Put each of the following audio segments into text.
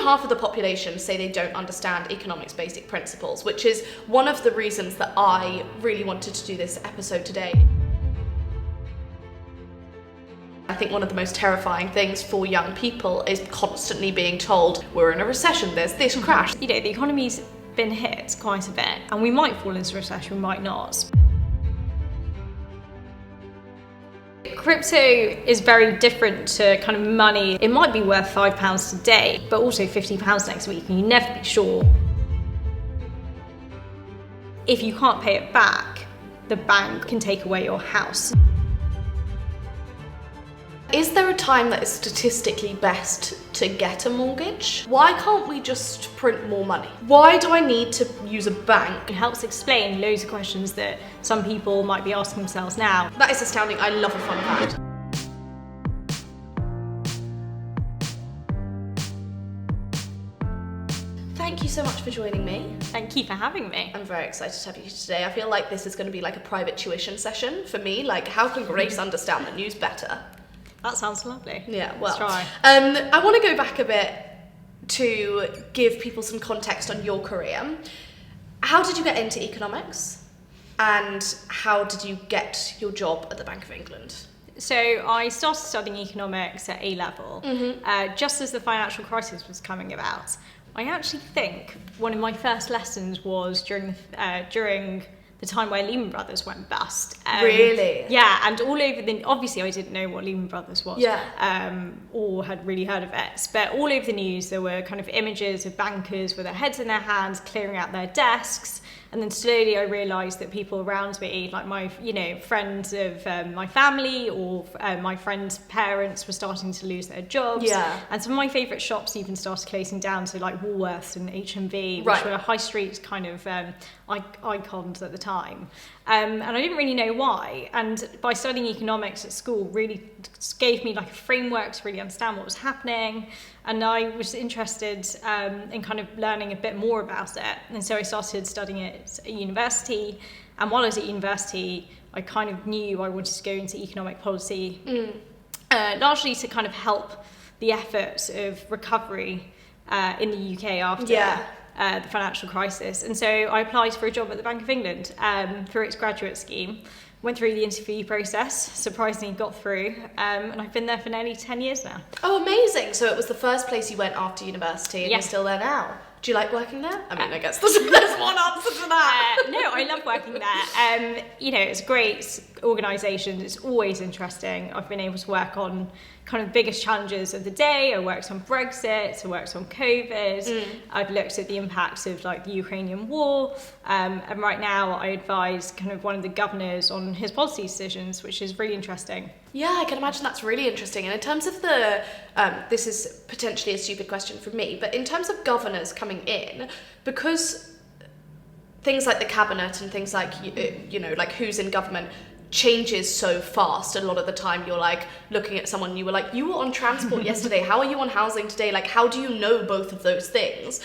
half of the population say they don't understand economics basic principles, which is one of the reasons that I really wanted to do this episode today. I think one of the most terrifying things for young people is constantly being told, we're in a recession, there's this crash. You know, the economy's been hit quite a bit, and we might fall into recession, we might not. Crypto is very different to kind of money. It might be worth £5 today, but also £50 next week, and you never be sure. If you can't pay it back, the bank can take away your house. Is there a time that is statistically best to get a mortgage? Why can't we just print more money? Why do I need to use a bank? It helps explain loads of questions that some people might be asking themselves now. That is astounding. I love a fun fact. Thank you so much for joining me. Thank you for having me. I'm very excited to have you today. I feel like this is going to be like a private tuition session for me. Like, how can Grace understand the news better? That sounds lovely. Yeah, well, let's try. I want to go back a bit to give people some context on your career. How did you get into economics? And how did you get your job at the Bank of England? So I started studying economics at A-level, just as the financial crisis was coming about. I actually think one of my first lessons was during the time where Lehman Brothers went bust. Really? Yeah, and all over obviously I didn't know what Lehman Brothers was, or had really heard of it, but all over the news there were kind of images of bankers with their heads in their hands clearing out their desks, and then slowly I realised that people around me, like my, friends of my family or my friends' parents were starting to lose their jobs. Yeah. And some of my favourite shops even started closing down, so like Woolworths and HMV, which were high street kind of icons at the time. And I didn't really know why. And by studying economics at school really gave me like a framework to really understand what was happening. And I was interested in kind of learning a bit more about it. And so I started studying it at university. And while I was at university, I kind of knew I wanted to go into economic policy, largely to kind of help the efforts of recovery in the UK after the financial crisis. And so I applied for a job at the Bank of England through its graduate scheme. Went through the interview process, surprisingly got through, and I've been there for nearly 10 years now. Oh, amazing. So it was the first place you went after university, and you're still there now. Do you like working there? I mean, I guess there's one answer to that. No, I love working there. It's a great organisation. It's always interesting. I've been able to work on kind of biggest challenges of the day. I worked on Brexit, I worked on COVID. I've looked at the impacts of like the Ukrainian war. And right now I advise kind of one of the governors on his policy decisions, which is really interesting. Yeah, I can imagine that's really interesting. And in terms of the, this is potentially a stupid question for me, but in terms of governors coming in, because things like the cabinet and things like, like who's in government changes so fast, a lot of the time you're like looking at someone, you were like, you were on transport yesterday, how are you on housing today? Like, how do you know both of those things?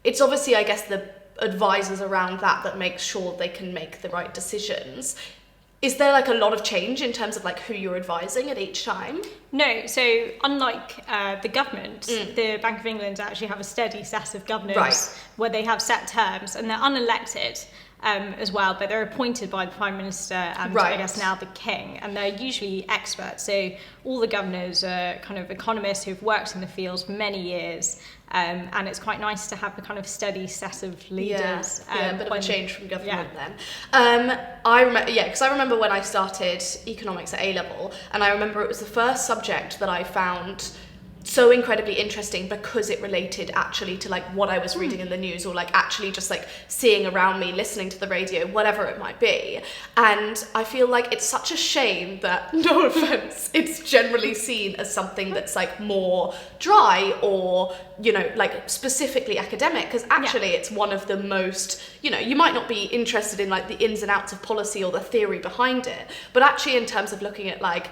It's obviously, I guess, the advisors around that make sure they can make the right decisions. Is there like a lot of change in terms of like who you're advising at each time? No, so unlike the government, the Bank of England actually have a steady set of governors where they have set terms, and they're unelected as well, but they're appointed by the Prime Minister and I guess now the King, and they're usually experts. So all the governors are kind of economists who've worked in the field for many years, and it's quite nice to have a kind of steady set of leaders. A bit of a change from government then. I remember when I started economics at A-level, and I remember it was the first subject that I found so incredibly interesting because it related actually to like what I was reading in the news, or like actually just like seeing around me, listening to the radio, whatever it might be. And I feel like it's such a shame that, no offense, it's generally seen as something that's like more dry or, like specifically academic, because actually it's one of the most, you might not be interested in like the ins and outs of policy or the theory behind it, but actually in terms of looking at like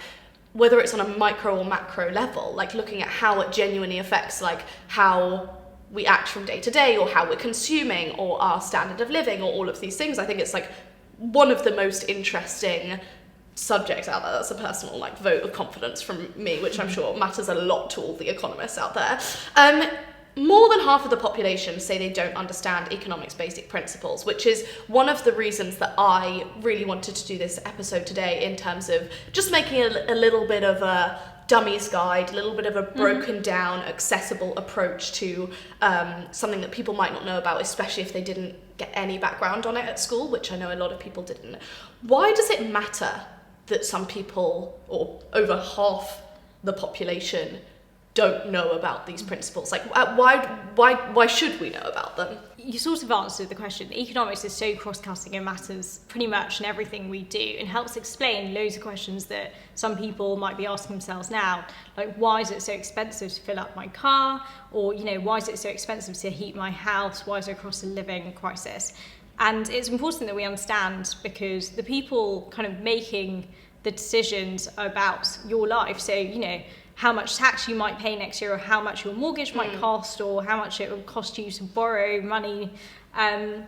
whether it's on a micro or macro level, like looking at how it genuinely affects like how we act from day to day, or how we're consuming, or our standard of living, or all of these things. I think it's like one of the most interesting subjects out there. That's a personal like vote of confidence from me, which I'm sure matters a lot to all the economists out there. more than half of the population say they don't understand economics basic principles, which is one of the reasons that I really wanted to do this episode today, in terms of just making a little bit of a dummy's guide, a little bit of a broken down, accessible approach to something that people might not know about, especially if they didn't get any background on it at school, which I know a lot of people didn't. Why does it matter that some people, or over half the population, don't know about these principles? Like, why should we know about them? You sort of answered the question. Economics is so cross-cutting and matters pretty much in everything we do, and helps explain loads of questions that some people might be asking themselves now, like, why is it so expensive to fill up my car? Or, why is it so expensive to heat my house? Why is there a cost of living crisis? And it's important that we understand, because the people kind of making the decisions about your life, so, how much tax you might pay next year, or how much your mortgage might cost, or how much it will cost you to borrow money,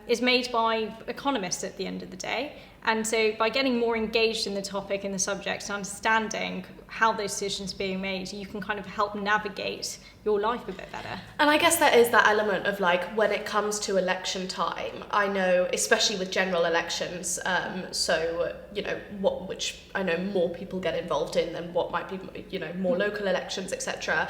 is made by economists at the end of the day. And so by getting more engaged in the topic and the subject, and understanding how those decisions are being made, you can kind of help navigate your life a bit better. And I guess there is that element of, like, when it comes to election time, I know, especially with general elections, which I know more people get involved in than what might be, more local elections, etc.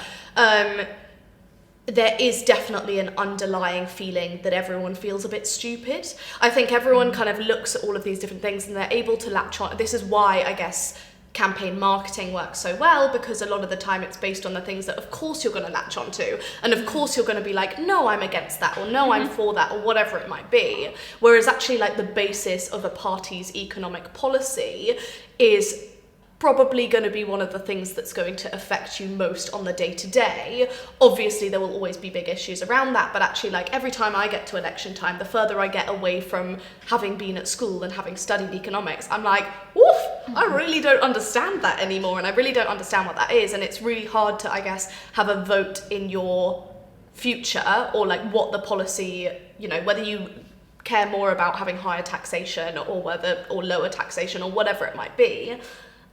There is definitely an underlying feeling that everyone feels a bit stupid. I think everyone kind of looks at all of these different things and they're able to latch on. This is why, I guess, campaign marketing works so well, because a lot of the time it's based on the things that of course you're going to latch onto, and of course you're going to be like, no, I'm against that, or no, I'm for that, or whatever it might be. Whereas actually, like, the basis of a party's economic policy is probably going to be one of the things that's going to affect you most on the day-to-day. Obviously, there will always be big issues around that, but actually, like, every time I get to election time, the further I get away from having been at school and having studied economics, I'm like, woof, I really don't understand that anymore, and I really don't understand what that is, and it's really hard to, I guess, have a vote in your future, or, like, what the policy, whether you care more about having higher taxation or lower taxation, or whatever it might be.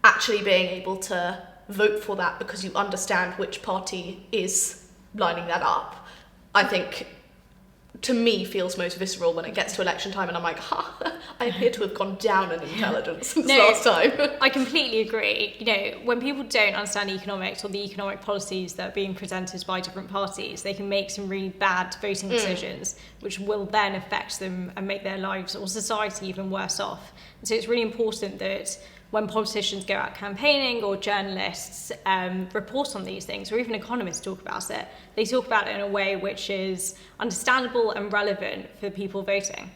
Actually being able to vote for that because you understand which party is lining that up, I think, to me, feels most visceral when it gets to election time, and I'm like, I appear to have gone down in intelligence since last time. I completely agree. When people don't understand economics or the economic policies that are being presented by different parties, they can make some really bad voting decisions, which will then affect them and make their lives or society even worse off. And so it's really important that when politicians go out campaigning, or journalists report on these things, or even economists talk about it, they talk about it in a way which is understandable and relevant for people voting.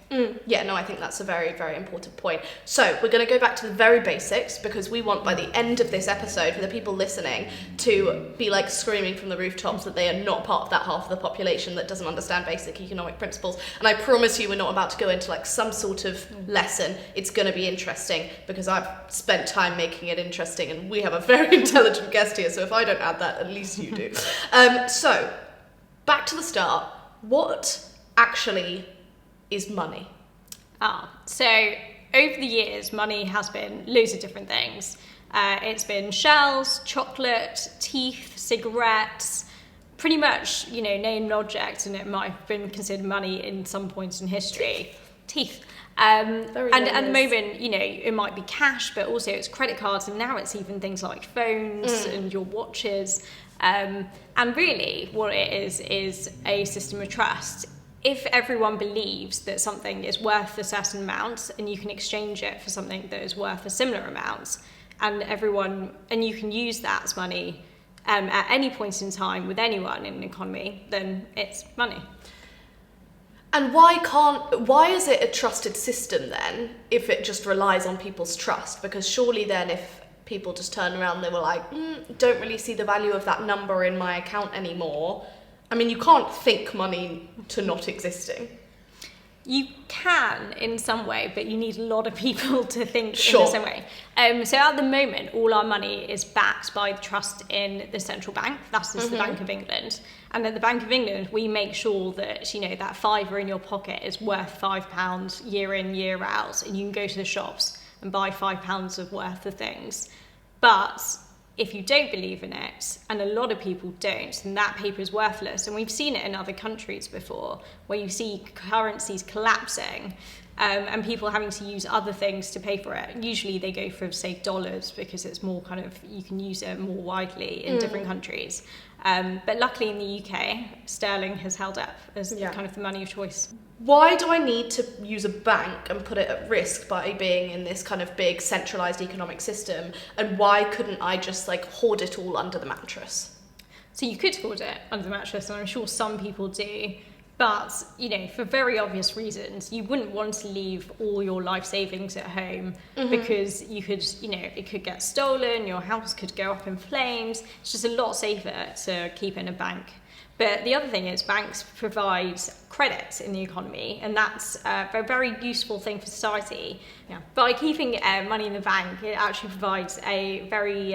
Yeah, no, I think that's a very, very important point. So we're going to go back to the very basics, because we want, by the end of this episode, for the people listening to be like screaming from the rooftops that they are not part of that half of the population that doesn't understand basic economic principles. And I promise you, we're not about to go into like some sort of lesson. It's going to be interesting, because I've spent time making it interesting, and we have a very intelligent guest here, so if I don't add that, at least you do. So back to the start. What actually is money? So over the years, money has been loads of different things. It's been shells, chocolate, teeth, cigarettes, pretty much, named objects, and it might have been considered money in some points in history. Teeth. And at the moment, it might be cash, but also it's credit cards, and now it's even things like phones and your watches. And really what it is a system of trust. If everyone believes that something is worth a certain amount, and you can exchange it for something that is worth a similar amount, and you can use that as money at any point in time with anyone in an economy, then it's money. And why is it a trusted system then, if it just relies on people's trust? Because surely then, if people just turn around and they were like, don't really see the value of that number in my account anymore. I mean, you can't think money to not existing. You can in some way, but you need a lot of people to think Sure. in the same way. So at the moment, all our money is backed by the trust in the central bank. That is the Bank of England. And at the Bank of England, we make sure that, that fiver in your pocket is worth £5 year in, year out. And you can go to the shops and buy £5 of worth of things. But if you don't believe in it, and a lot of people don't, then that paper is worthless. And we've seen it in other countries before, where you see currencies collapsing and people having to use other things to pay for it. Usually they go for, say, dollars, because it's more kind of, you can use it more widely in different countries. But luckily in the UK, sterling has held up as kind of the money of choice. Why do I need to use a bank and put it at risk by being in this kind of big centralised economic system? And why couldn't I just like hoard it all under the mattress? So you could hoard it under the mattress, and I'm sure some people do. But, you know, for very obvious reasons, you wouldn't want to leave all your life savings at home because you could, you know, it could get stolen, your house could go up in flames. It's just a lot safer to keep in a bank. But the other thing is banks provide credit in the economy, and that's a very useful thing for society. Yeah. By keeping money in the bank, it actually provides a very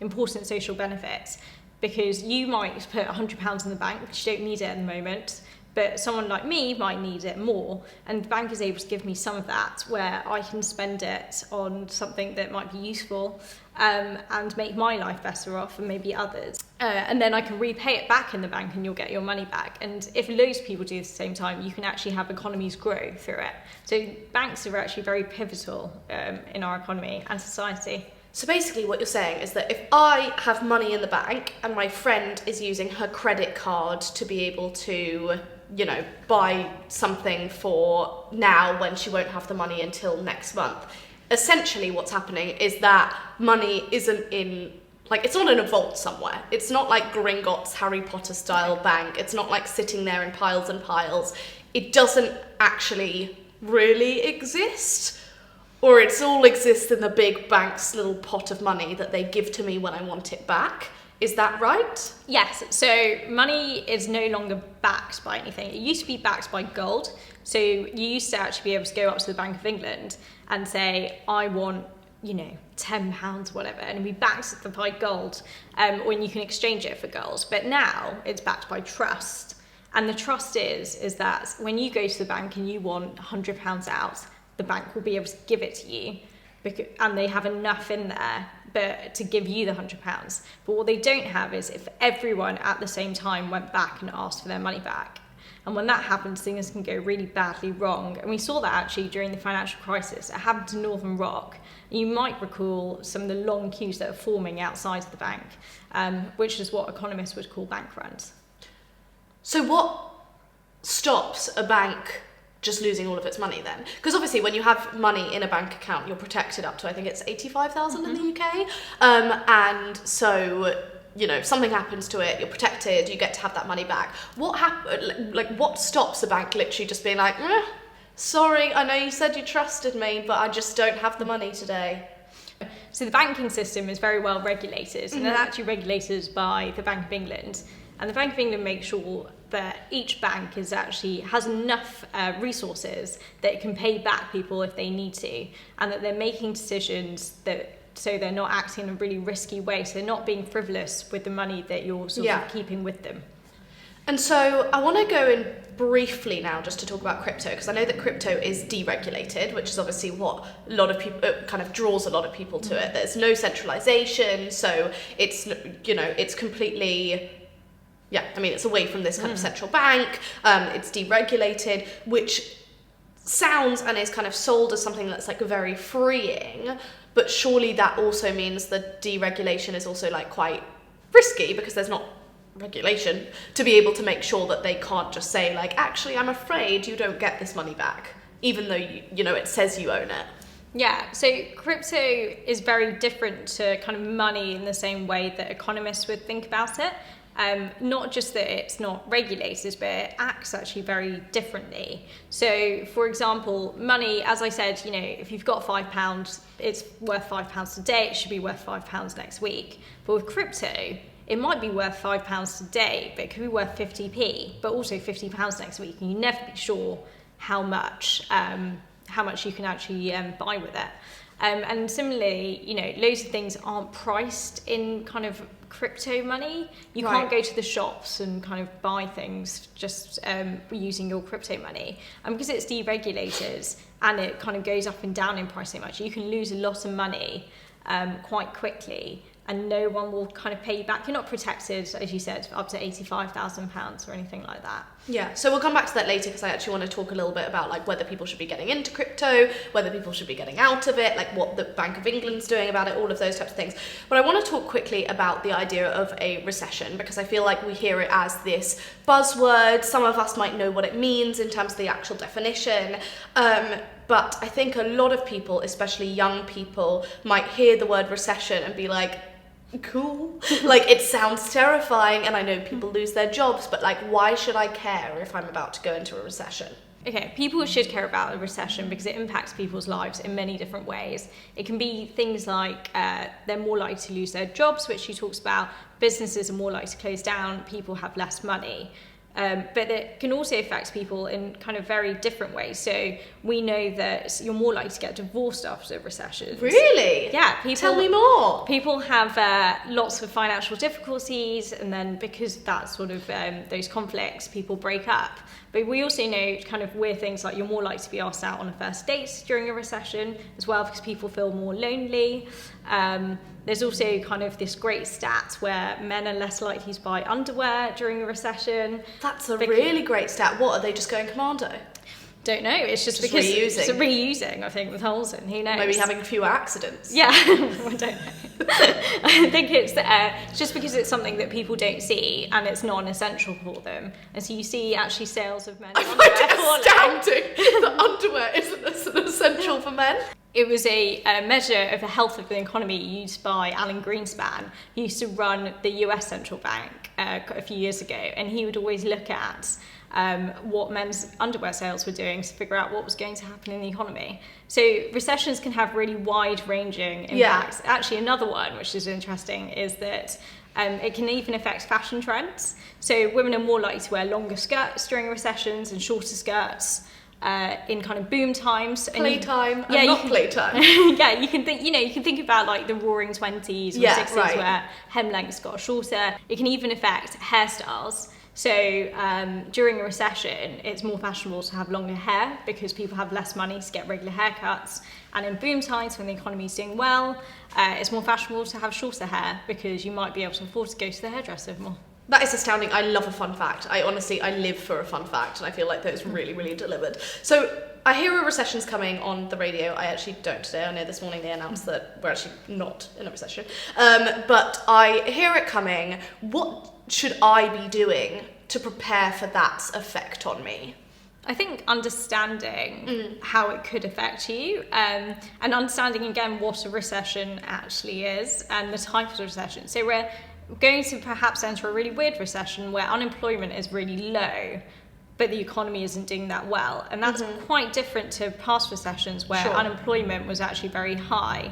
important social benefit, because you might put £100 in the bank because you don't need it at the moment, but someone like me might need it more, and the bank is able to give me some of that where I can spend it on something that might be useful and make my life better off, and maybe others. And then I can repay it back in the bank and you'll get your money back. And if loads of people do this at the same time, you can actually have economies grow through it. So banks are actually very pivotal in our economy and society. So basically what you're saying is that if I have money in the bank and my friend is using her credit card to be able to, you know, buy something for now when she won't have the money until next month, essentially what's happening is that money isn't in, like, it's not in a vault somewhere. It's not like Gringotts Harry Potter style bank. It's not like sitting there in piles and piles. It doesn't actually really exist. Or it all exists in the big bank's little pot of money that they give to me when I want it back. Is that right? Yes, so money is no longer backed by anything. It used to be backed by gold. So you used to actually be able to go up to the Bank of England and say, I want, you know, £10, whatever, and it'd be backed by gold, when you can exchange it for gold. But now it's backed by trust. And the trust is that when you go to the bank and you want £100 out, the bank will be able to give it to you, and they have enough in there to give you the £100. But what they don't have is if everyone at the same time went back and asked for their money back. And when that happens, things can go really badly wrong. And we saw that actually during the financial crisis. It happened to Northern Rock. You might recall some of the long queues that are forming outside of the bank, which is what economists would call bank runs. So what stops a bank just losing all of its money then? Because obviously when you have money in a bank account, you're protected up to, I think it's 85,000 in the UK. And so, you know, if something happens to it, you're protected, you get to have that money back. What stops a bank literally just being like, sorry, I know you said you trusted me, but I just don't have the money today? So the banking system is very well regulated, and it's actually regulated by the Bank of England. And the Bank of England makes sure that each bank has enough resources that it can pay back people if they need to, and that they're making decisions so they're not acting in a really risky way, so they're not being frivolous with the money that you're sort of keeping with them. And so I want to go in briefly now just to talk about crypto, because I know that crypto is deregulated, which is obviously what a lot of people kind of draws a lot of people to it. There's no centralization, so it's, you know, it's completely, it's away from this kind of central bank. It's deregulated, which sounds and is kind of sold as something that's like very freeing, but surely that also means that deregulation is also like quite risky, because there's not regulation to be able to make sure that they can't just say like, actually, I'm afraid you don't get this money back, even though you know it says you own it. Yeah, so crypto is very different to kind of money in the same way that economists would think about it. Not just that it's not regulated, but it acts actually very differently. So, for example, money, as I said, you know, if you've got £5, it's worth £5 today, it should be worth £5 next week. But with crypto, it might be worth £5 today, but it could be worth 50p, but also £50 next week, and you never be sure how much you can actually buy with it. And similarly, you know, loads of things aren't priced in kind of crypto money. You can't go to the shops and kind of buy things just using your crypto money. And because it's deregulated and it kind of goes up and down in price so much, you can lose a lot of money quite quickly. and no one will kind of pay you back. You're not protected, as you said, up to £85,000 or anything like that. Yeah, so we'll come back to that later because I actually want to talk a little bit about like whether people should be getting into crypto, whether people should be getting out of it, like what the Bank of England's doing about it, all of those types of things. But I want to talk quickly about the idea of a recession because I feel like we hear it as this buzzword. Some of us might know what it means in terms of the actual definition. But I think a lot of people, especially young people, might hear the word recession and be like, cool. Like, it sounds terrifying, and I know people lose their jobs, but like, why should I care if I'm about to go into a recession? Okay, people should care about a recession because it impacts people's lives in many different ways. It can be things like they're more likely to lose their jobs, which she talks about. Businesses are more likely to close down. People have less money. But it can also affect people in kind of very different ways. So we know that you're more likely to get divorced after recessions. Really? Yeah. Tell me more. People have lots of financial difficulties, and then because that sort of those conflicts, people break up. But we also know kind of weird things like you're more likely to be asked out on a first date during a recession as well because people feel more lonely. There's also kind of this great stat where men are less likely to buy underwear during a recession. That's a really great stat. What, are they just going commando? Don't know. It's just because reusing. It's reusing, I think, with holes in. Who knows? Maybe having fewer accidents. Yeah, I don't know. I think it's just because it's something that people don't see and it's non-essential for them. And so you see actually sales of men's underwear I find it astounding that underwear isn't essential for men. It was a measure of the health of the economy used by Alan Greenspan, who used to run the US central bank a few years ago, and he would always look at what men's underwear sales were doing to figure out what was going to happen in the economy. So recessions can have really wide-ranging impacts. Yeah. Actually, another one, which is interesting, is that it can even affect fashion trends. So women are more likely to wear longer skirts during recessions and shorter skirts. In kind of boom times, playtime, and not playtime. Yeah, you can think about like the Roaring 20s or 60s right. Where hem lengths got shorter. It can even affect hairstyles. So during a recession, it's more fashionable to have longer hair because people have less money to get regular haircuts. And in boom times, when the economy is doing well, it's more fashionable to have shorter hair because you might be able to afford to go to the hairdresser more. That is astounding. I love a fun fact. I live for a fun fact, and I feel like those really, really delivered. So I hear a recession's coming on the radio. I actually don't today. I know this morning they announced that we're actually not in a recession. But I hear it coming. What should I be doing to prepare for that effect on me? I think understanding how it could affect you and understanding again what a recession actually is and the type of recession. So we're going to perhaps enter a really weird recession where unemployment is really low, but the economy isn't doing that well. And that's quite different to past recessions where unemployment was actually very high.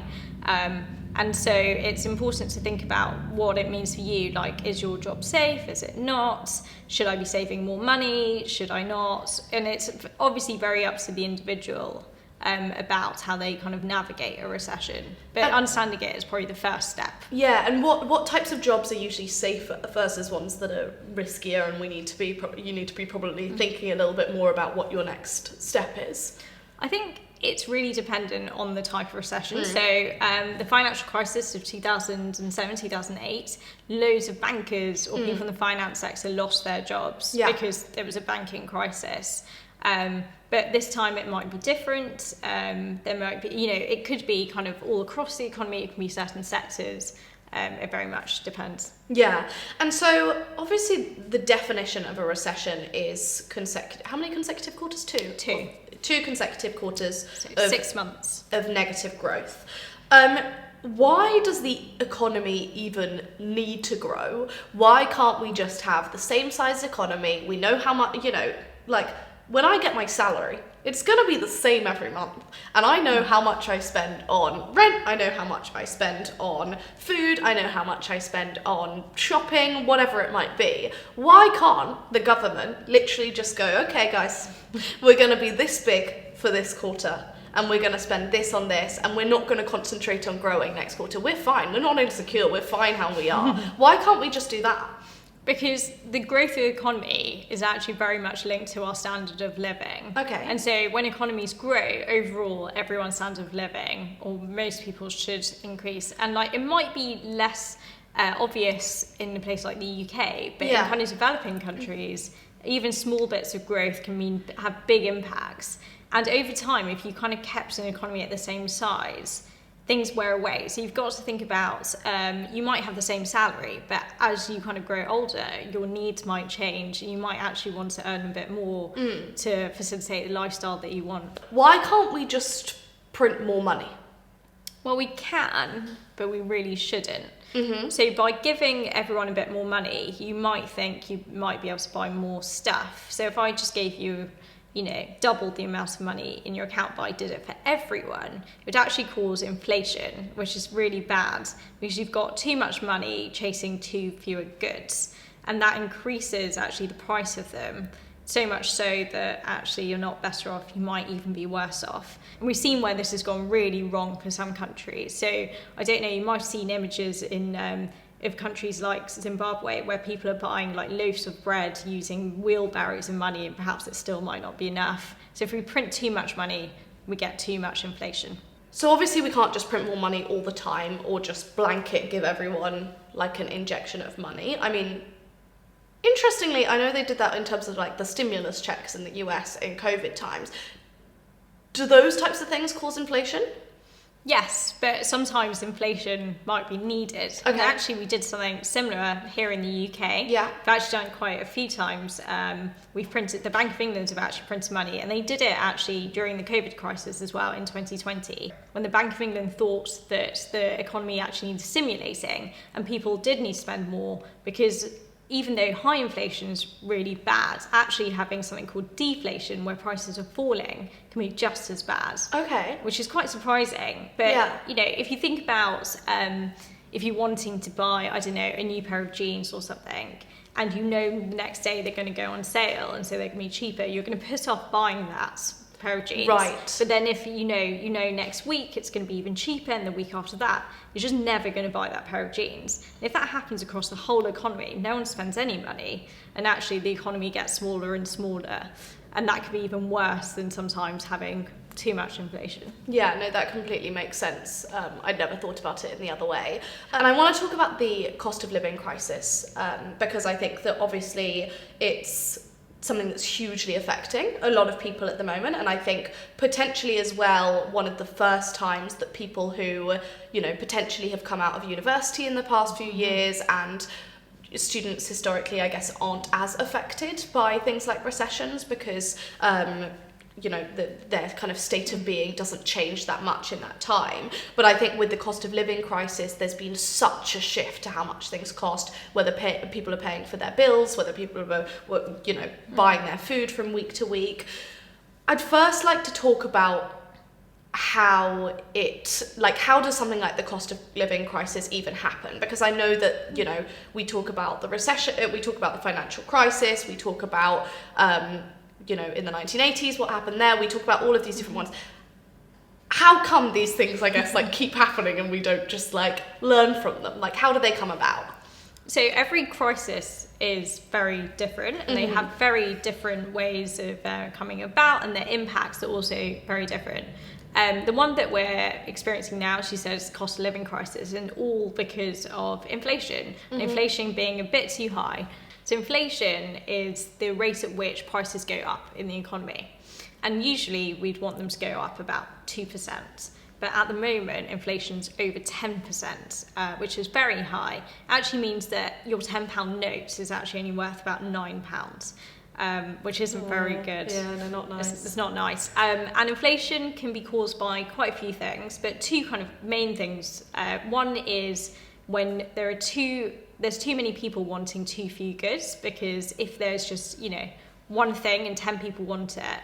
And so it's important to think about what it means for you. Like, is your job safe? Is it not? Should I be saving more money? Should I not? And it's obviously very up to the individual about how they kind of navigate a recession. But understanding it is probably the first step. Yeah, and what types of jobs are usually safer versus ones that are riskier, and you need to be probably thinking a little bit more about what your next step is? I think it's really dependent on the type of recession. So the financial crisis of 2007, 2008, loads of bankers or people in the finance sector lost their jobs because there was a banking crisis. But this time it might be different. There might be, it could be kind of all across the economy. It can be certain sectors. It very much depends. Yeah. And so obviously the definition of a recession is consecutive. How many consecutive quarters? Two. 2 consecutive quarters. So 6 months of negative growth. Why does the economy even need to grow? Why can't we just have the same size economy? We know how much, like, when I get my salary, it's going to be the same every month. And I know how much I spend on rent. I know how much I spend on food. I know how much I spend on shopping, whatever it might be. Why can't the government literally just go, okay, guys, we're going to be this big for this quarter, and we're going to spend this on this, and we're not going to concentrate on growing next quarter. We're fine. We're not insecure. We're fine how we are. Why can't we just do that? Because the growth of the economy is actually very much linked to our standard of living. Okay. And so when economies grow, overall, everyone's standard of living, or most people, should increase. And like, it might be less obvious in a place like the UK, but in kind of developing countries, even small bits of growth can have big impacts. And over time, if you kind of kept an economy at the same size, things wear away. So you've got to think about, you might have the same salary, but as you kind of grow older, your needs might change. You might actually want to earn a bit more to facilitate the lifestyle that you want. Why can't we just print more money? Well, we can, but we really shouldn't. Mm-hmm. So by giving everyone a bit more money, you might think you might be able to buy more stuff. So if I just gave you, doubled the amount of money in your account, but I did it for everyone, it would actually cause inflation, which is really bad because you've got too much money chasing too fewer goods. And that increases actually the price of them, so much so that actually you're not better off, you might even be worse off. And we've seen where this has gone really wrong for some countries. So I don't know, you might have seen images of countries like Zimbabwe where people are buying like loaves of bread using wheelbarrows of money, and perhaps it still might not be enough. So if we print too much money, we get too much inflation. So obviously we can't just print more money all the time or just blanket give everyone like an injection of money. I mean, interestingly, I know they did that in terms of like the stimulus checks in the US in COVID times. Do those types of things cause inflation? Yes, but sometimes inflation might be needed. Okay. And actually, we did something similar here in the UK. Yeah. We've actually done it quite a few times. The Bank of England have actually printed money, and they did it actually during the COVID crisis as well in 2020, when the Bank of England thought that the economy actually needed stimulating, and people did need to spend more because even though high inflation is really bad, actually having something called deflation, where prices are falling, can be just as bad. Okay. Which is quite surprising. But, if you think about if you're wanting to buy, I don't know, a new pair of jeans or something, and the next day they're going to go on sale, and so they're going to be cheaper, you're going to put off buying that pair of jeans. Right. But then if you know next week it's going to be even cheaper, and the week after that, you're just never going to buy that pair of jeans. And if that happens across the whole economy, no one spends any money, and actually the economy gets smaller and smaller, and that could be even worse than sometimes having too much inflation. Yeah, no, that completely makes sense. I'd never thought about it in the other way. And I want to talk about the cost of living crisis, because I think that obviously it's something that's hugely affecting a lot of people at the moment, and I think potentially as well one of the first times that people who potentially have come out of university in the past few years, and students historically I guess aren't as affected by things like recessions because their kind of state of being doesn't change that much in that time. But I think with the cost of living crisis, there's been such a shift to how much things cost, whether people are paying for their bills, whether people are buying their food from week to week. I'd first like to talk about how does something like the cost of living crisis even happen? Because I know that, we talk about the recession, we talk about the financial crisis, we talk about in the 1980s, what happened there, we talk about all of these different ones. How come these things, I guess, keep happening and we don't just learn from them? How do they come about? So every crisis is very different, and they have very different ways of coming about, and their impacts are also very different. The one that we're experiencing now, she says, cost of living crisis, and all because of inflation. Inflation being a bit too high. So inflation is the rate at which prices go up in the economy. And usually we'd want them to go up about 2%. But at the moment, inflation's over 10%, which is very high. It actually means that your £10 note is actually only worth about £9, which isn't very good. Yeah, no, not nice. It's not nice. And inflation can be caused by quite a few things, but two kind of main things. One is when there's too many people wanting too few goods, because if there's just, one thing and 10 people want it,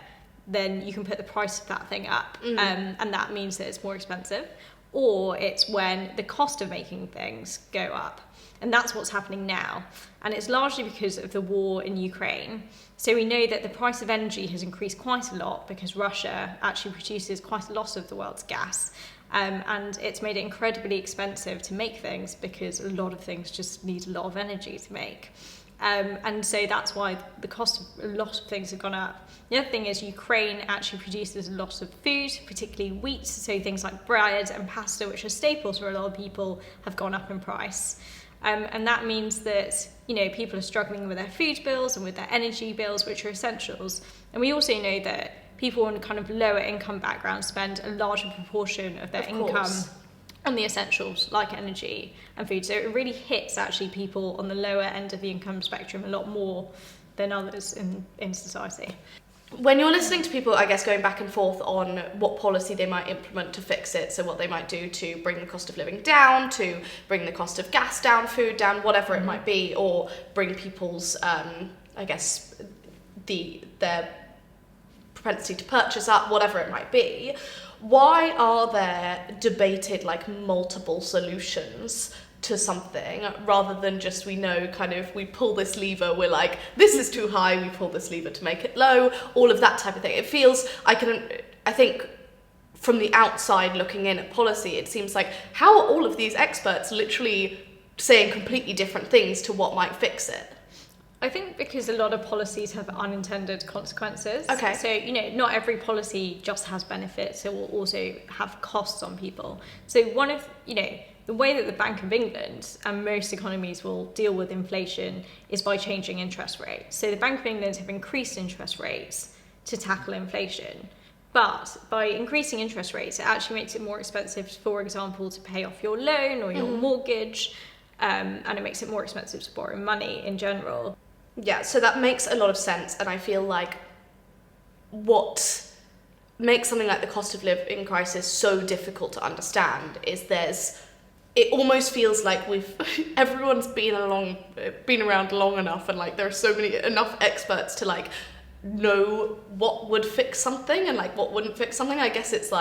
then you can put the price of that thing up, and that means that it's more expensive. Or it's when the cost of making things go up. And that's what's happening now. And it's largely because of the war in Ukraine. So we know that the price of energy has increased quite a lot because Russia actually produces quite a lot of the world's gas. And it's made it incredibly expensive to make things because a lot of things just need a lot of energy to make. And so that's why the cost of a lot of things have gone up. The other thing is Ukraine actually produces a lot of food, particularly wheat, so things like bread and pasta, which are staples for a lot of people, have gone up in price. And that means that, people are struggling with their food bills and with their energy bills, which are essentials. And we also know that people in kind of lower income backgrounds spend a larger proportion of their income on the essentials like energy and food. So it really hits actually people on the lower end of the income spectrum a lot more than others in society. When you're listening to people, I guess, going back and forth on what policy they might implement to fix it, so what they might do to bring the cost of living down, to bring the cost of gas down, food down, whatever it might be, or bring people's, their propensity to purchase up, whatever it might be, why are there debated multiple solutions to something rather than just we pull this lever, we're like, this is too high, we pull this lever to make it low, all of that type of thing. It feels, I think from the outside looking in at policy, it seems like how are all of these experts literally saying completely different things to what might fix it? I think because a lot of policies have unintended consequences. Okay. So, not every policy just has benefits, it will also have costs on people. So one of, the way that the Bank of England and most economies will deal with inflation is by changing interest rates. So the Bank of England have increased interest rates to tackle inflation. But by increasing interest rates, it actually makes it more expensive, for example, to pay off your loan or your mortgage, and it makes it more expensive to borrow money in general. Yeah, so that makes a lot of sense, and I feel like what makes something like the cost of living crisis so difficult to understand is it almost feels like everyone's been around long enough, and there are enough experts to know what would fix something and what wouldn't fix something. I guess it's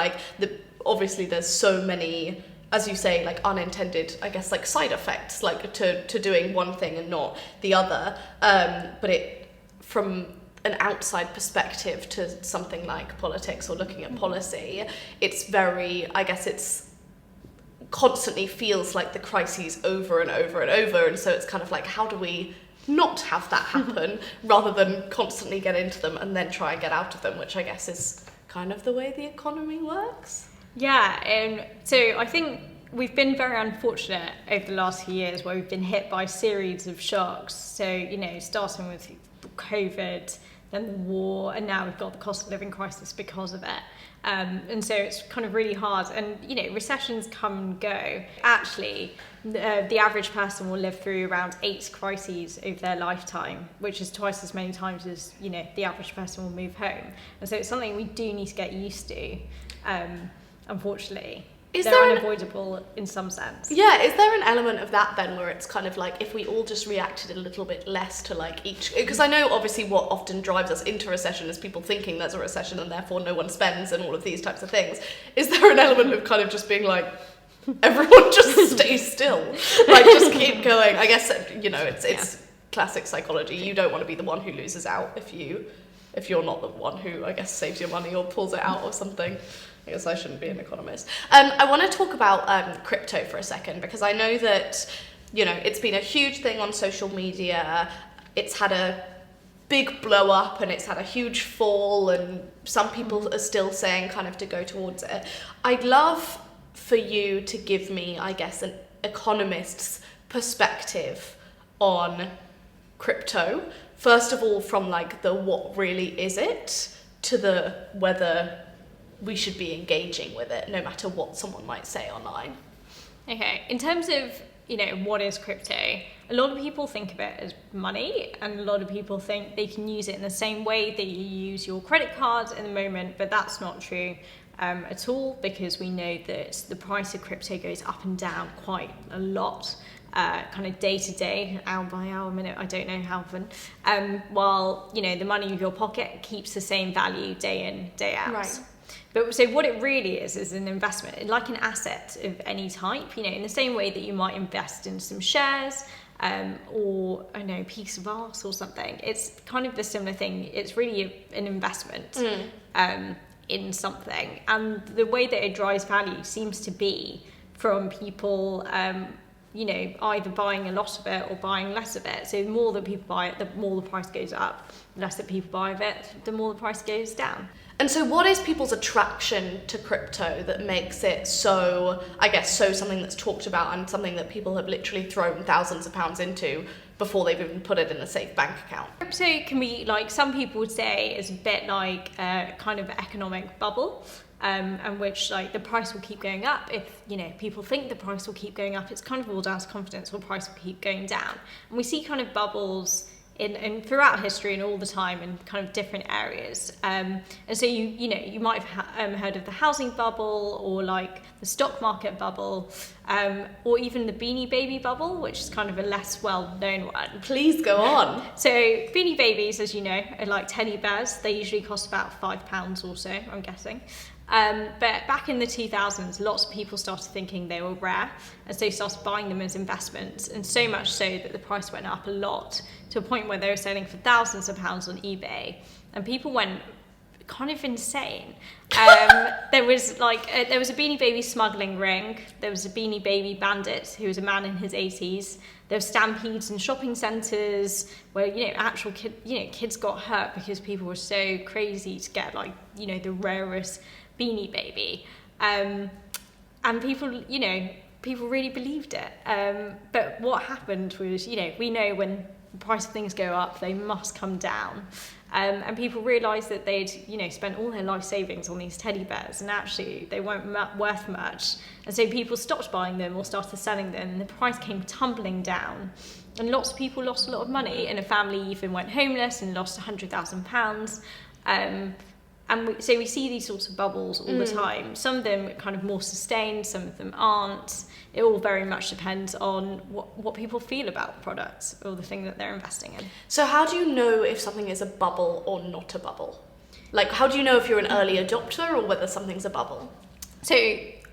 obviously there's so many, as you say, unintended, I guess, side effects, to doing one thing and not the other. But it, from an outside perspective to something like politics or looking at policy, it's very, I guess it's constantly feels like the crises over and over and over. And so it's kind of how do we not have that happen rather than constantly get into them and then try and get out of them, which I guess is kind of the way the economy works. Yeah, and so I think we've been very unfortunate over the last few years where we've been hit by a series of shocks. So, starting with COVID, then the war, and now we've got the cost of living crisis because of it. And so it's kind of really hard. And, recessions come and go. Actually, the average person will live through around 8 crises over their lifetime, which is twice as many times as, the average person will move home. And so it's something we do need to get used to. Unfortunately, they're unavoidable in some sense. Yeah, is there an element of that then where it's kind of if we all just reacted a little bit less to each, because I know obviously what often drives us into recession is people thinking there's a recession and therefore no one spends and all of these types of things. Is there an element of kind of just being everyone just stay still, just keep going? I guess it's classic psychology. You don't want to be the one who loses out if you're not the one who, I guess, saves your money or pulls it out or something. I guess I shouldn't be an economist. I want to talk about crypto for a second, because I know that, it's been a huge thing on social media. It's had a big blow up and it's had a huge fall, and some people are still saying kind of to go towards it. I'd love for you to give me, I guess, an economist's perspective on crypto. First of all, from the what really is it to the whether we should be engaging with it, no matter what someone might say online. Okay, in terms of, what is crypto? A lot of people think of it as money, and a lot of people think they can use it in the same way that you use your credit card in the moment, but that's not true at all, because we know that the price of crypto goes up and down quite a lot. Kind of day to day, hour by hour, minute, I don't know how often, while, the money in your pocket keeps the same value day in, day out. Right. But so what it really is an investment, like an asset of any type, in the same way that you might invest in some shares, or, I don't know, a piece of art or something. It's kind of the similar thing. It's really an investment in something. And the way that it drives value seems to be from people either buying a lot of it or buying less of it. So the more that people buy it, the more the price goes up. The less that people buy of it, the more the price goes down. And so what is people's attraction to crypto that makes it so something that's talked about and something that people have literally thrown thousands of pounds into before they've even put it in a safe bank account? Crypto can be, like some people would say, is a bit like a kind of economic bubble, and which like the price will keep going up. If people think the price will keep going up, it's kind of all down to confidence, or price will keep going down. And we see kind of bubbles in throughout history and all the time in kind of different areas, and so you might have heard of the housing bubble, or like the stock market bubble, or even the Beanie Baby bubble, which is kind of a less well-known one. Please go on. So Beanie Babies, as you know, are like teddy bears. They usually cost about £5 or so, I'm guessing. But back in the 2000s, lots of people started thinking they were rare, and so they started buying them as investments, and so much so that the price went up a lot, to a point where they were selling for thousands of pounds on eBay, and people went kind of insane. There was a Beanie Baby smuggling ring, there was a Beanie Baby bandit who was a man in his 80s, there were stampedes in shopping centres where actual kids got hurt because people were so crazy to get the rarest Beanie Baby, and people really believed it, but what happened was we know when the price of things go up they must come down, and people realised that they'd spent all their life savings on these teddy bears, and actually they weren't worth much, and so people stopped buying them or started selling them, and the price came tumbling down, and lots of people lost a lot of money, and a family even went homeless and lost £100,000. So we see these sorts of bubbles all the time. Some of them are kind of more sustained, some of them aren't. It all very much depends on what people feel about the products or the thing that they're investing in. So how do you know if something is a bubble or not a bubble? Like, how do you know if you're an early adopter or whether something's a bubble? So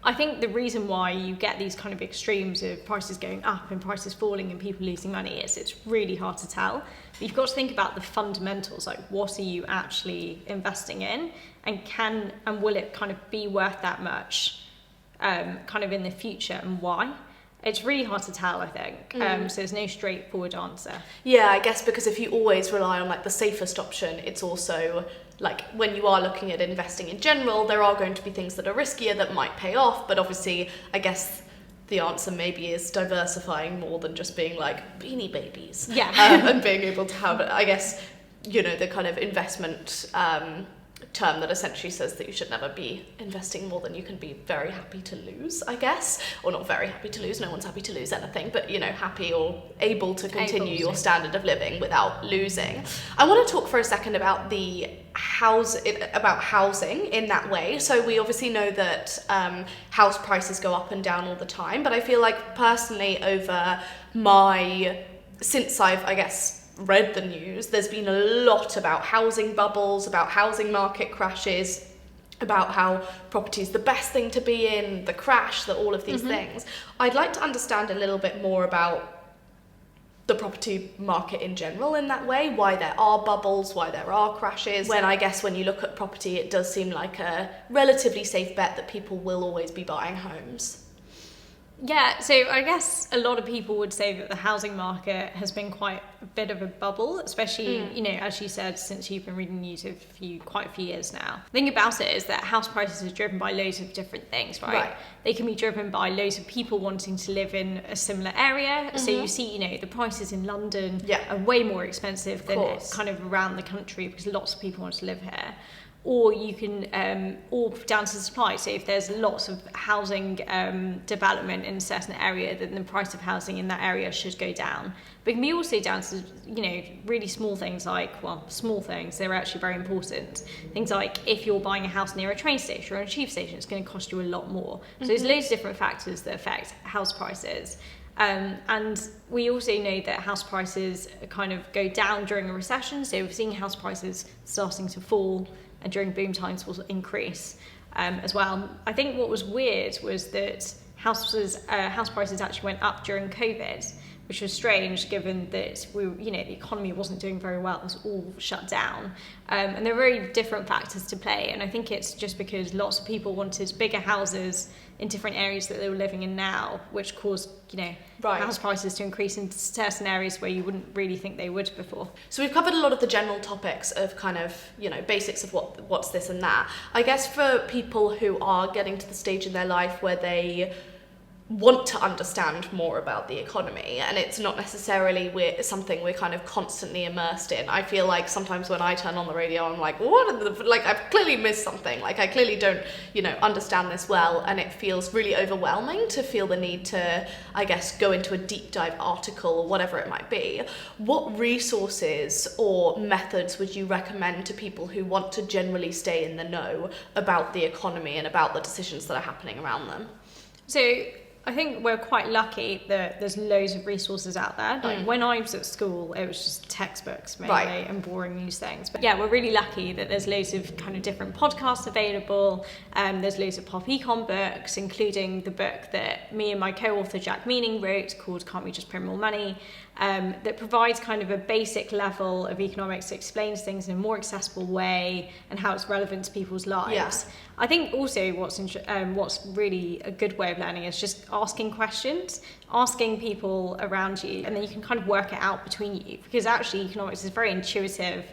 I think the reason why you get these kind of extremes of prices going up and prices falling and people losing money is it's really hard to tell. But you've got to think about the fundamentals, like what are you actually investing in, and will it kind of be worth that much kind of in the future, and why? It's really hard to tell, I think. So there's no straightforward answer. Yeah, I guess because if you always rely on the safest option, it's also when you are looking at investing in general, there are going to be things that are riskier that might pay off, but obviously I guess the answer maybe is diversifying more than just being Beanie Babies. Yeah. And being able to have, I guess, the kind of investment term that essentially says that you should never be investing more than you can be very happy to lose, I guess. Or not very happy to lose, no one's happy to lose anything, but happy or able to continue your standard of living without losing. I want to talk for a second about housing in that way. So we obviously know that house prices go up and down all the time, but I feel like personally since I've, I guess, read the news, there's been a lot about housing bubbles, about housing market crashes, about how property is the best thing to be in, the crash, all of these things. I'd like to understand a little bit more about the property market in general in that way, why there are bubbles, why there are crashes, when you look at property it does seem like a relatively safe bet that people will always be buying homes. Yeah, so I guess a lot of people would say that the housing market has been quite a bit of a bubble, especially, as you said, since you've been reading news quite a few years now. The thing about it is that house prices are driven by loads of different things, right? They can be driven by loads of people wanting to live in a similar area. So you see, the prices in London are way more expensive than kind of around the country because lots of people want to live here. Or you can, or down to the supply. So if there's lots of housing development in a certain area, then the price of housing in that area should go down. But it can be also down to, really small things small things, they're actually very important. Things like if you're buying a house near a train station or a tube station, it's going to cost you a lot more. So there's loads of different factors that affect house prices. And we also know that house prices kind of go down during a recession. So we're seeing house prices starting to fall, and during boom times will increase as well. I think what was weird was that house prices actually went up during COVID, which was strange given that the economy wasn't doing very well. It was all shut down. And there are very different factors to play. And I think it's just because lots of people wanted bigger houses in different areas that they were living in now, which caused, house prices to increase in certain areas where you wouldn't really think they would before. So we've covered a lot of the general topics of kind of, basics of what's this and that. I guess for people who are getting to the stage in their life where they want to understand more about the economy, and it's not necessarily something we're kind of constantly immersed in. I feel like sometimes when I turn on the radio, I'm like, I've clearly missed something. Like, I clearly don't, understand this well, and it feels really overwhelming to feel the need to, I guess, go into a deep dive article or whatever it might be. What resources or methods would you recommend to people who want to generally stay in the know about the economy and about the decisions that are happening around them? So I think we're quite lucky that there's loads of resources out there. Like when I was at school, it was just textbooks mainly and boring news things. But yeah, we're really lucky that there's loads of kind of different podcasts available. There's loads of pop econ books, including the book that me and my co-author Jack Meaning wrote called Can't We Just Print More Money? That provides kind of a basic level of economics, explains things in a more accessible way and how it's relevant to people's lives. Yeah. I think also what's really a good way of learning is just asking questions, asking people around you, and then you can kind of work it out between you, because actually economics is very intuitive.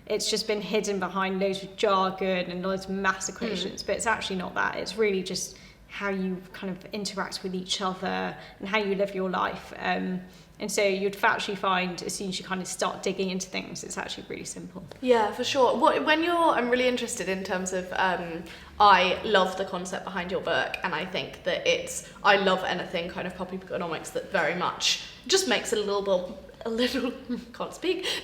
It's just been hidden behind loads of jargon and loads of math equations, but it's actually not that. It's really just how you kind of interact with each other and how you live your life. And so you'd actually find as soon as you kind of start digging into things, it's actually really simple. Yeah, for sure. I'm really interested in terms of, I love the concept behind your book, and I think that I love anything kind of pop economics that very much just makes it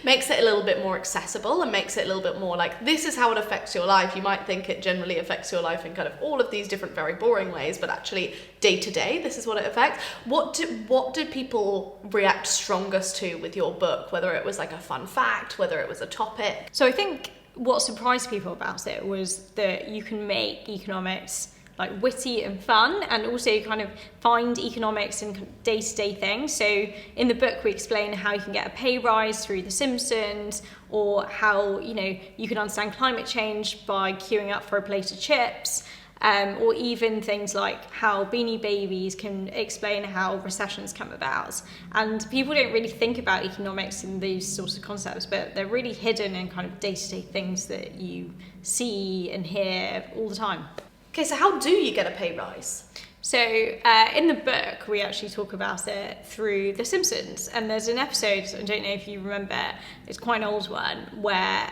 makes it a little bit more accessible and makes it a little bit more like, this is how it affects your life. You might think it generally affects your life in kind of all of these different very boring ways, but actually day to day, this is what it affects. What did people react strongest to with your book, whether it was like a fun fact, whether it was a topic? So I think what surprised people about it was that you can make economics like witty and fun, and also kind of find economics in day-to-day things. So in the book we explain how you can get a pay rise through The Simpsons, or how you can understand climate change by queuing up for a plate of chips, or even things like how Beanie Babies can explain how recessions come about. And people don't really think about economics in these sorts of concepts, but they're really hidden in kind of day-to-day things that you see and hear all the time. Okay, so how do you get a pay rise? So in the book, we actually talk about it through The Simpsons. And there's an episode, I don't know if you remember, it's quite an old one, where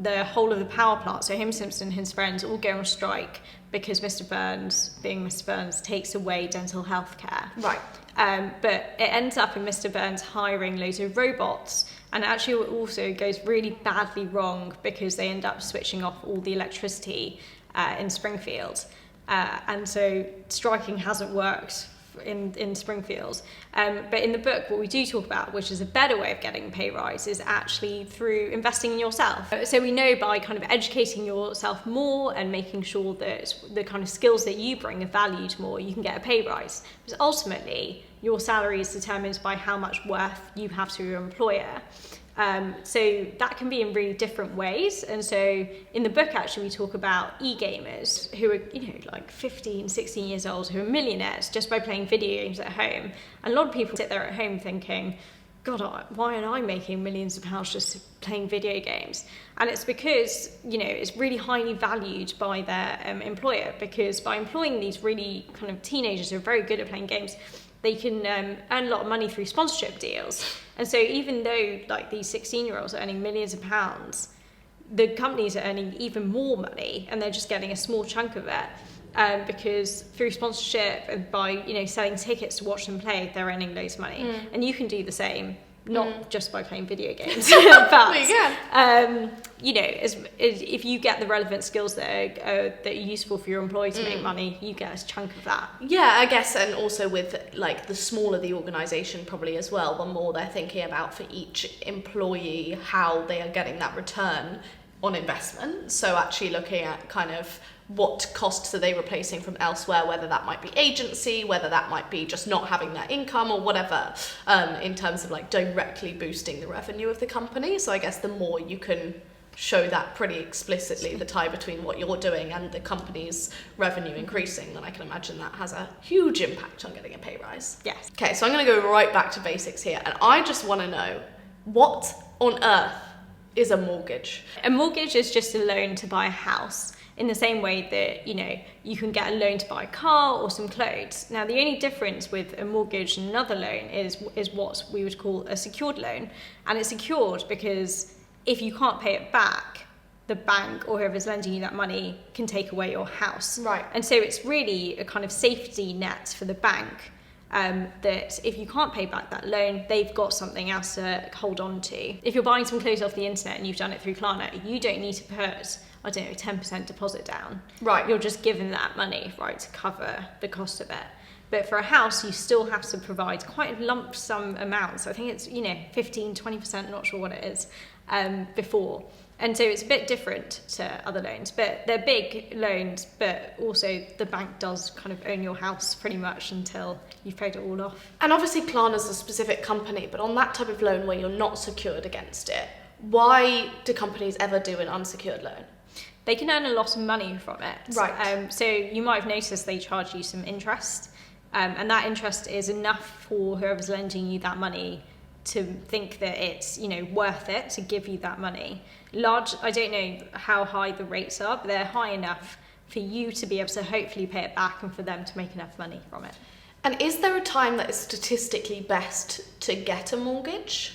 the whole of the power plant, so Homer Simpson and his friends, all go on strike because Mr. Burns, being Mr. Burns, takes away dental health care. Right. But it ends up in Mr. Burns hiring loads of robots. And actually it also goes really badly wrong because they end up switching off all the electricity in Springfield. And so striking hasn't worked in Springfield. But in the book, what we do talk about, which is a better way of getting a pay rise, is actually through investing in yourself. So we know by kind of educating yourself more and making sure that the kind of skills that you bring are valued more, you can get a pay rise. Because ultimately, your salary is determined by how much worth you have to your employer. So that can be in really different ways. And so in the book, actually, we talk about e-gamers who are, like 15, 16 years old, who are millionaires just by playing video games at home. And a lot of people sit there at home thinking, God, why aren't I making millions of pounds just playing video games? And it's because, it's really highly valued by their employer, because by employing these really kind of teenagers who are very good at playing games, they can earn a lot of money through sponsorship deals. And so even though like these 16-year-olds are earning millions of pounds, the companies are earning even more money, and they're just getting a small chunk of it. Because through sponsorship and by selling tickets to watch them play, they're earning loads of money. And you can do the same, not just by playing video games, but if you get the relevant skills that are useful for your employee to make money, you get a chunk of that. Yeah, I guess, and also with like the smaller the organisation probably as well, the more they're thinking about for each employee how they are getting that return. on investment. So actually looking at kind of what costs are they replacing from elsewhere, whether that might be agency, whether that might be just not having that income or whatever, in terms of like directly boosting the revenue of the company. So I guess the more you can show that pretty explicitly, the tie between what you're doing and the company's revenue increasing, then I can imagine that has a huge impact on getting a pay rise. Yes. Okay, so I'm going to go right back to basics here, and I just want to know, what on earth is a mortgage? A mortgage is just a loan to buy a house, in the same way that, you know, you can get a loan to buy a car or some clothes. Now, the only difference with a mortgage and another loan is what we would call a secured loan. And it's secured because if you can't pay it back, the bank or whoever's lending you that money can take away your house. Right. And so it's really a kind of safety net for the bank, that if you can't pay back that loan, they've got something else to hold on to. If you're buying some clothes off the internet and you've done it through Klarna, you don't need to put, I don't know, 10% deposit down. Right. You're just given that money, right, to cover the cost of it. But for a house, you still have to provide quite a lump sum amount. So I think it's, 15, 20%, not sure what it is, before. And so it's a bit different to other loans, but they're big loans, but also the bank does kind of own your house pretty much until you've paid it all off. And obviously Klarna's a specific company, but on that type of loan where you're not secured against it, why do companies ever do an unsecured loan? They can earn a lot of money from it. Right. So you might have noticed they charge you some interest, and that interest is enough for whoever's lending you that money to think that it's, worth it to give you that money. I don't know how high the rates are, but they're high enough for you to be able to hopefully pay it back and for them to make enough money from it. And is there a time that is statistically best to get a mortgage?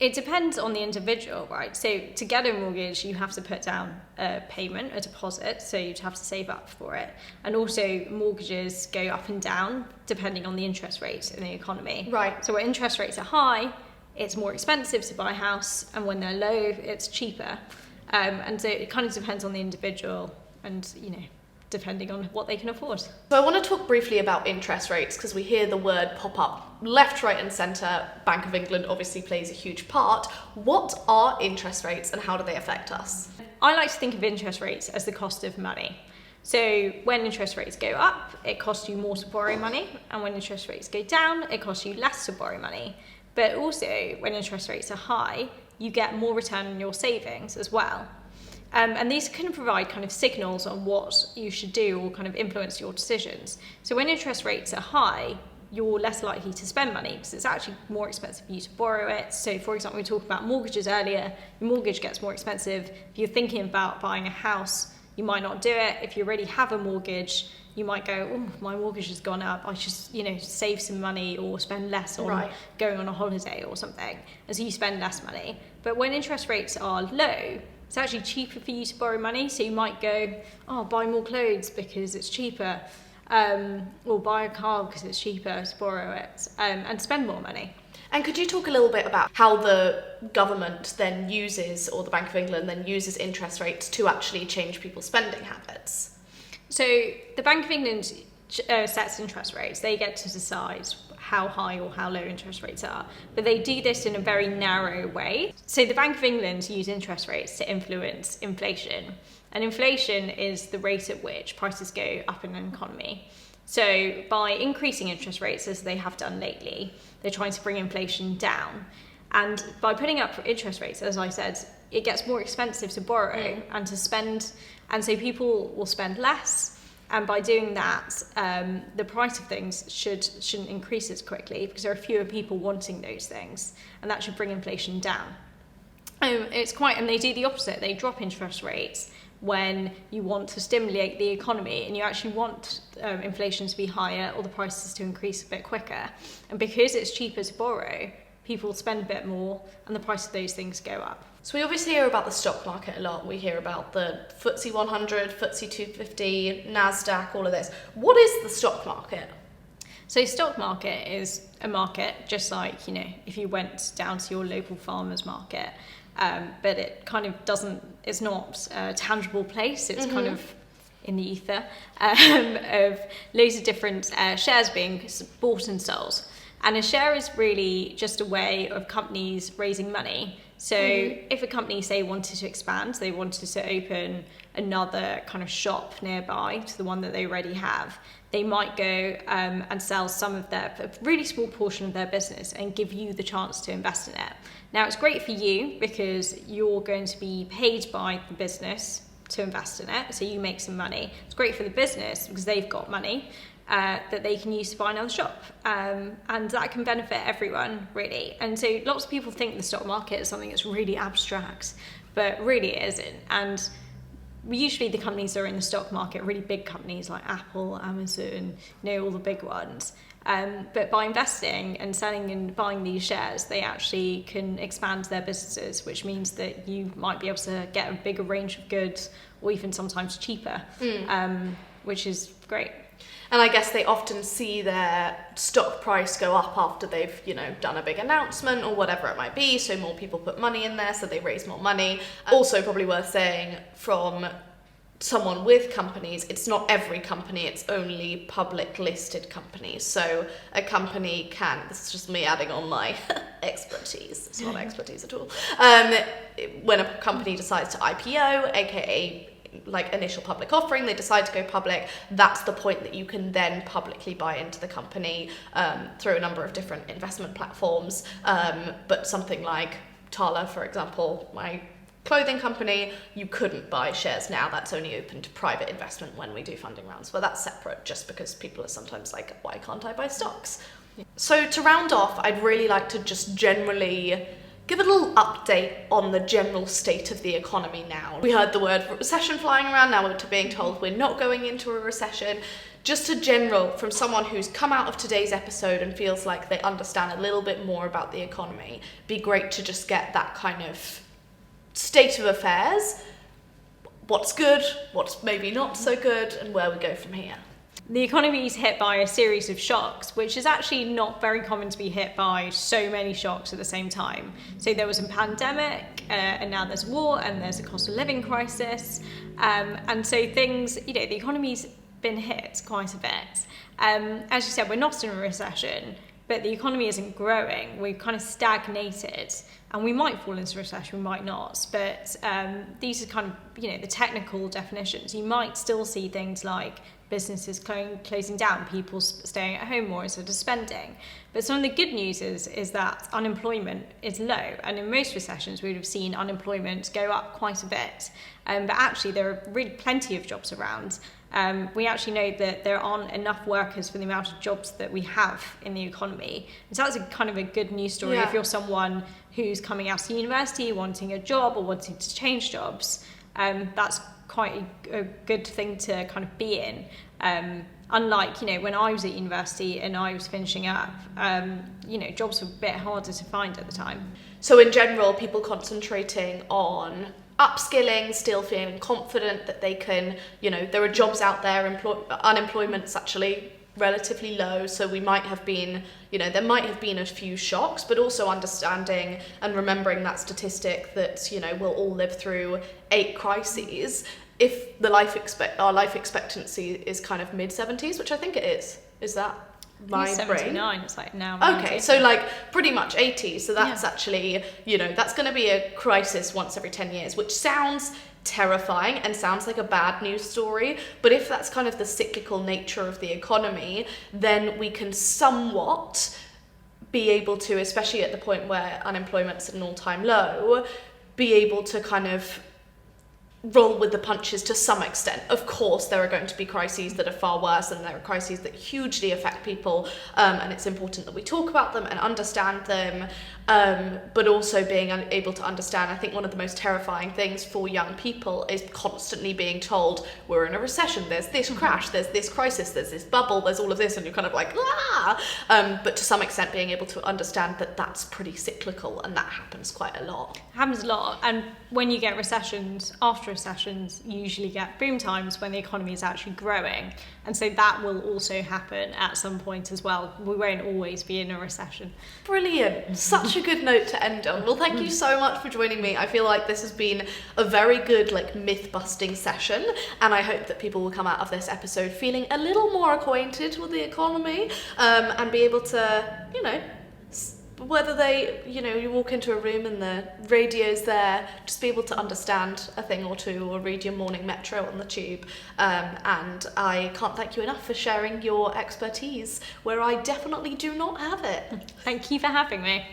It depends on the individual, right? So to get a mortgage, you have to put down a payment, a deposit, so you'd have to save up for it. And also mortgages go up and down depending on the interest rates in the economy. Right. So when interest rates are high, it's more expensive to buy a house, and when they're low, it's cheaper. And so it kind of depends on the individual and, depending on what they can afford. So I want to talk briefly about interest rates, because we hear the word pop up left, right and centre. Bank of England obviously plays a huge part. What are interest rates and how do they affect us? I like to think of interest rates as the cost of money. So when interest rates go up, it costs you more to borrow money, and when interest rates go down, it costs you less to borrow money. But also, when interest rates are high, you get more return on your savings as well. And these can provide kind of signals on what you should do or kind of influence your decisions. So when interest rates are high, you're less likely to spend money because it's actually more expensive for you to borrow it. So for example, we talked about mortgages earlier. Your mortgage gets more expensive. If you're thinking about buying a house, you might not do it. If you already have a mortgage, you might go, oh, my mortgage has gone up. I should, save some money or spend less on going on a holiday or something. And so you spend less money. But when interest rates are low, it's actually cheaper for you to borrow money. So you might go, buy more clothes because it's cheaper, or buy a car because it's cheaper to borrow it, and spend more money. And could you talk a little bit about how the government then uses, or the Bank of England then uses interest rates to actually change people's spending habits? So the Bank of England sets interest rates. They get to decide how high or how low interest rates are, but they do this in a very narrow way. So the Bank of England use interest rates to influence inflation, and inflation is the rate at which prices go up in an economy. So by increasing interest rates, as they have done lately, they're trying to bring inflation down. And by putting up interest rates, as I said, it gets more expensive to borrow and to spend, and so people will spend less. And by doing that, the price of things shouldn't increase as quickly because there are fewer people wanting those things, and that should bring inflation down. And they do the opposite. They drop interest rates when you want to stimulate the economy and you actually want inflation to be higher or the prices to increase a bit quicker. And because it's cheaper to borrow, people spend a bit more and the price of those things go up. So we obviously hear about the stock market a lot. We hear about the FTSE 100, FTSE 250, NASDAQ, all of this. What is the stock market? So stock market is a market, just like, if you went down to your local farmer's market, but it kind of it's not a tangible place. It's kind of in the ether of loads of different shares being bought and sold. And a share is really just a way of companies raising money So if a company, say, wanted to expand, they wanted to open another kind of shop nearby to the one that they already have, they might go and sell a really small portion of their business and give you the chance to invest in it. Now, it's great for you because you're going to be paid by the business to invest in it, so you make some money. It's great for the business because they've got money that they can use to buy another shop, and that can benefit everyone, really. And so lots of people think the stock market is something that's really abstract, but really it isn't. And usually the companies that are in the stock market, really big companies like Apple, Amazon, all the big ones. But by investing and selling and buying these shares, they actually can expand their businesses, which means that you might be able to get a bigger range of goods, or even sometimes cheaper, which is great. And I guess they often see their stock price go up after they've, done a big announcement or whatever it might be. So more people put money in there, so they raise more money. Also, probably worth saying from someone with companies, it's not every company, it's only public listed companies. So a company this is just me adding on my expertise, it's not expertise at all. When a company decides to IPO, aka like initial public offering, they decide to go public, that's the point that you can then publicly buy into the company through a number of different investment platforms. But something like Tala, for example, my clothing company, you couldn't buy shares now. That's only open to private investment when we do funding rounds, but that's separate just because people are sometimes like, why can't I buy stocks? So to round off, I'd really like to just generally give a little update on the general state of the economy now. We heard the word recession flying around, now we're being told we're not going into a recession. Just a general, from someone who's come out of today's episode and feels like they understand a little bit more about the economy, be great to just get that kind of state of affairs, what's good, what's maybe not so good, and where we go from here. The economy is hit by a series of shocks, which is actually not very common to be hit by so many shocks at the same time. So there was a pandemic, and now there's war, and there's a cost of living crisis. And so things, the economy's been hit quite a bit. As you said, we're not in a recession, but the economy isn't growing. We've kind of stagnated, and we might fall into recession, we might not. But these are kind of, the technical definitions. You might still see things like businesses closing down, people staying at home more instead of spending. But some of the good news is that unemployment is low, and in most recessions we would have seen unemployment go up quite a bit. But actually there are really plenty of jobs around. We actually know that there aren't enough workers for the amount of jobs that we have in the economy. And so that's a kind of a good news story if you're someone who's coming out of university, wanting a job or wanting to change jobs. That's quite a good thing to kind of be in. Unlike, when I was at university and I was finishing up, jobs were a bit harder to find at the time. So in general, people concentrating on upskilling, still feeling confident that they can, there are jobs out there, unemployment's actually relatively low, so we might have been, there might have been a few shocks, but also understanding and remembering that statistic that, we'll all live through 8 crises. If our life expectancy is kind of mid-70s, which I think it is that my brain? 79, it's like now. Okay, so like pretty much 80, so that's actually, that's going to be a crisis once every 10 years, which sounds terrifying and sounds like a bad news story, but if that's kind of the cyclical nature of the economy, then we can somewhat be able to, especially at the point where unemployment's at an all-time low, be able to kind of roll with the punches to some extent. Of course, there are going to be crises that are far worse, and there are crises that hugely affect people, and it's important that we talk about them and understand them, but also being able to understand, I think one of the most terrifying things for young people is constantly being told, we're in a recession, there's this crash, there's this crisis, there's this bubble, there's all of this, and you're kind of like, ah! But to some extent being able to understand that that's pretty cyclical, and that happens quite a lot. It happens a lot, and when you get recessions, after recessions, you usually get boom times when the economy is actually growing, and so that will also happen at some point as well. We won't always be in a recession. Brilliant. Such a good note to end on. Well, thank you so much for joining me. I feel like this has been a very good myth-busting session, and I hope that people will come out of this episode feeling a little more acquainted with the economy, and be able to, whether they, you walk into a room and the radio's there, just be able to understand a thing or two or read your morning metro on the tube. And I can't thank you enough for sharing your expertise where I definitely do not have it. Thank you for having me.